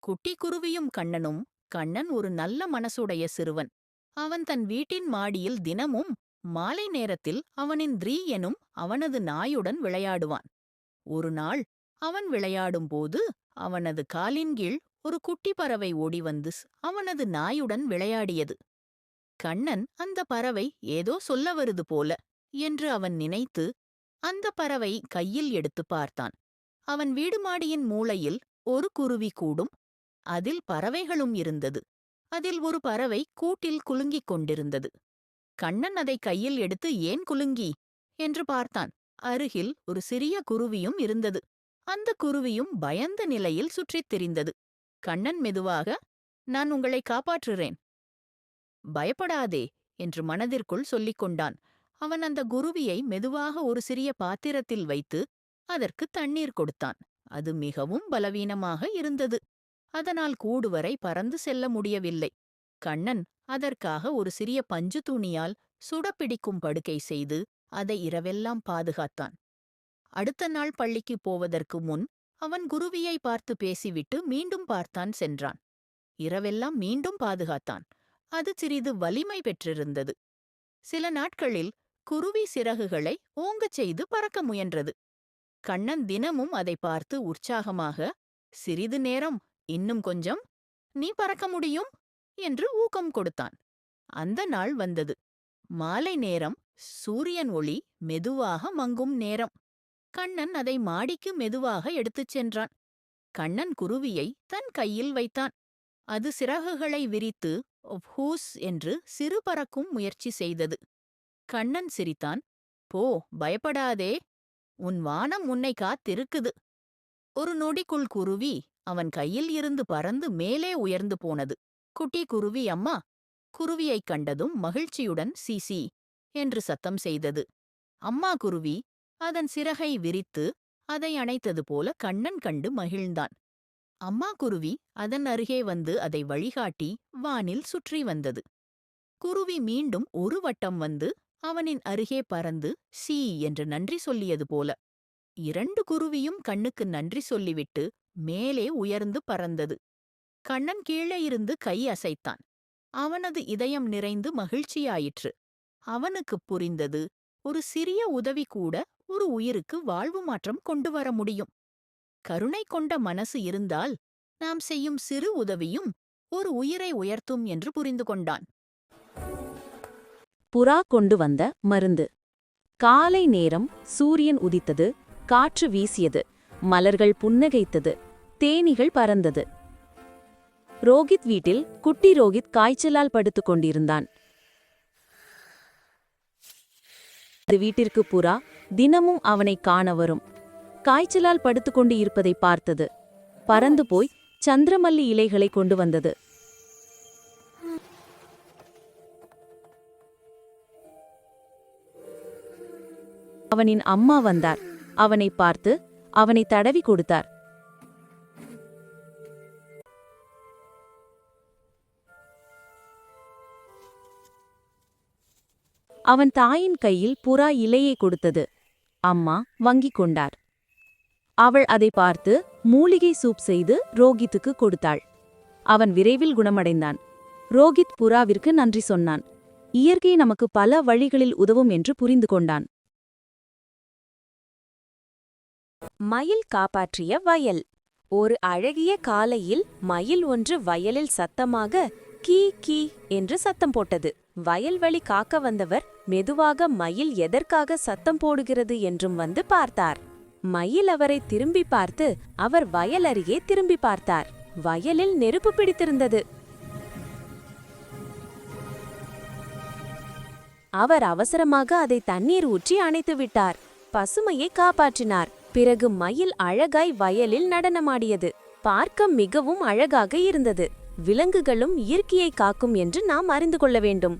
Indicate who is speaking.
Speaker 1: குட்டி குருவியும் கண்ணனும். கண்ணன் ஒரு நல்ல மனசுடைய சிறுவன். அவன் தன் வீட்டின் மாடியில் தினமும் மாலை நேரத்தில் அவனின் த்ரீ எனும் அவனது நாயுடன் விளையாடுவான். ஒரு நாள் அவன் விளையாடும்போது அவனது காலின் கீழ் ஒரு குட்டி பறவை ஓடி வந்து அவனது நாயுடன் விளையாடியது. கண்ணன் அந்த பறவை ஏதோ சொல்ல வருது போல என்று அவன் நினைத்து அந்த பறவை கையில் எடுத்து பார்த்தான். அவன் வீடு மாடியின் மூலையில் ஒரு குருவி கூடும். அதில் பறவைகளும் இருந்தது. அதில் ஒரு பறவை கூட்டில் குலுங்கிக் கொண்டிருந்தது. கண்ணன் அதை கையில் எடுத்து ஏன் குலுங்கி என்று பார்த்தான். அருகில் ஒரு சிறிய குருவியும் இருந்தது. அந்த குருவியும் பயந்த நிலையில் சுற்றித் திரிந்தது. கண்ணன் மெதுவாக, நான் உங்களை காப்பாற்றுறேன், பயப்படாதே என்று மனதிற்குள் சொல்லிக் கொண்டான். அவன் அந்த குருவியை மெதுவாக ஒரு சிறிய பாத்திரத்தில் வைத்து அதற்கு தண்ணீர் கொடுத்தான். அது மிகவும் பலவீனமாக இருந்தது. அதனால் கூடுவரை பறந்து செல்ல முடியவில்லை. கண்ணன் அதற்காக ஒரு சிறிய பஞ்சு துணியால் சுடப்பிடிக்கும் படுக்கை செய்து அதை இரவெல்லாம் பாதுகாத்தான். அடுத்த நாள் பள்ளிக்குப் போவதற்கு முன் அவன் குருவியை பார்த்து பேசிவிட்டு மீண்டும் பார்த்தான் சென்றான். இரவெல்லாம் மீண்டும் பாதுகாத்தான். அது சிறிது வலிமை பெற்றிருந்தது. சில நாட்களில் குருவி சிறகுகளை ஓங்கச் செய்து பறக்க முயன்றது. கண்ணன் தினமும் அதை பார்த்து உற்சாகமாக, சிறிது நேரம், இன்னும் கொஞ்சம், நீ பறக்க முடியும் என்று ஊக்கம் கொடுத்தான். அந்த நாள் வந்தது. மாலை நேரம், சூரியன் ஒளி மெதுவாக மங்கும் நேரம். கண்ணன் அதை மாடிக்கு மெதுவாக எடுத்துச் சென்றான். கண்ணன் குருவியை தன் கையில் வைத்தான். அது சிறகுகளை விரித்து ஹூஸ் என்று சிறு பறக்கும் முயற்சி செய்தது. கண்ணன் சிரித்தான். போ, பயப்படாதே, உன் வானம் உன்னை காத்திருக்குது. ஒரு நொடிக்குள் குருவி அவன் கையில் இருந்து பறந்து மேலே உயர்ந்து போனது. குட்டி குருவி அம்மா குருவியைக் கண்டதும் மகிழ்ச்சியுடன் சீசி என்று சத்தம் செய்தது. அம்மா குருவி அதன் சிறகை விரித்து அதை அணைத்தது போல கண்ணன் கண்டு மகிழ்ந்தான். அம்மா குருவி அதன் அருகே வந்து அதை வழிகாட்டி வானில் சுற்றி வந்தது. குருவி மீண்டும் ஒரு வட்டம் வந்து அவனின் அருகே பறந்து சீ என்று நன்றி சொல்லியது போல. இரண்டு குருவியும் கண்ணுக்கு நன்றி சொல்லிவிட்டு மேலே உயர்ந்து பறந்தது. கண்ணன் கீழே இருந்து கை அசைத்தான். அவனது இதயம் நிறைந்து மகிழ்ச்சியாயிற்று. அவனுக்குப் புரிந்தது, ஒரு சிறிய உதவி கூட ஒரு உயிருக்கு வாழ்வு மாற்றம் கொண்டு வர முடியும். கருணை கொண்ட மனசு இருந்தால் நாம் செய்யும் சிறு உதவியும் ஒரு உயிரை உயர்த்தும் என்று புரிந்து கொண்டான்.
Speaker 2: புறா கொண்டு வந்த மருந்து. காலை நேரம், சூரியன் உதித்தது, காற்று வீசியது, மலர்கள் புன்னகைத்தது, தேனீகள் பறந்தது. ரோகித் வீட்டில் குட்டி ரோகித் காய்ச்சலால் படுத்துக் கொண்டிருந்தான். அது வீட்டிற்கு புறா தினமும் அவனை காண வரும். காய்ச்சலால் படுத்துக்கொண்டு இருப்பதை பார்த்தது. பறந்து போய் சந்திரமல்லி இலைகளை கொண்டு வந்தது. அவனின் அம்மா வந்தார். அவனை பார்த்து அவனை தடவி கொடுத்தார். அவன் தாயின் கையில் புறா இலையை கொடுத்தது. அம்மா வங்கிக் கொண்டார். அவள் அதை பார்த்து மூலிகை சூப் செய்து ரோகித்துக்கு கொடுத்தாள். அவன் விரைவில் குணமடைந்தான். ரோகித் புறாவிற்கு நன்றி சொன்னான். இயற்கை நமக்கு பல வழிகளில் உதவும் என்று புரிந்து கொண்டான்.
Speaker 3: மயில் காப்பாற்றிய வயல். ஒரு அழகிய காலையில் மயில் ஒன்று வயலில் சத்தமாக கீ கீ என்று சத்தம் போட்டது. வயல்வெளி காக்க வந்தவர் மெதுவாக மயில் எதற்காக சத்தம் போடுகிறது என்றும் வந்து பார்த்தார். மயில் அவரை திரும்பி பார்த்து அவர் வயல் அருகே திரும்பி பார்த்தார். வயலில் நெருப்பு பிடித்திருந்தது. அவர் அவசரமாக அதை தண்ணீர் ஊற்றி அணைத்து விட்டார். பசுமையை காப்பாற்றினார். பிறகு மயில் அழகாய் வயலில் நடனமாடியது. பார்க்க மிகவும் அழகாக இருந்தது. விலங்குகளும் இயற்கையை காக்கும் என்று நாம் அறிந்து கொள்ள வேண்டும்.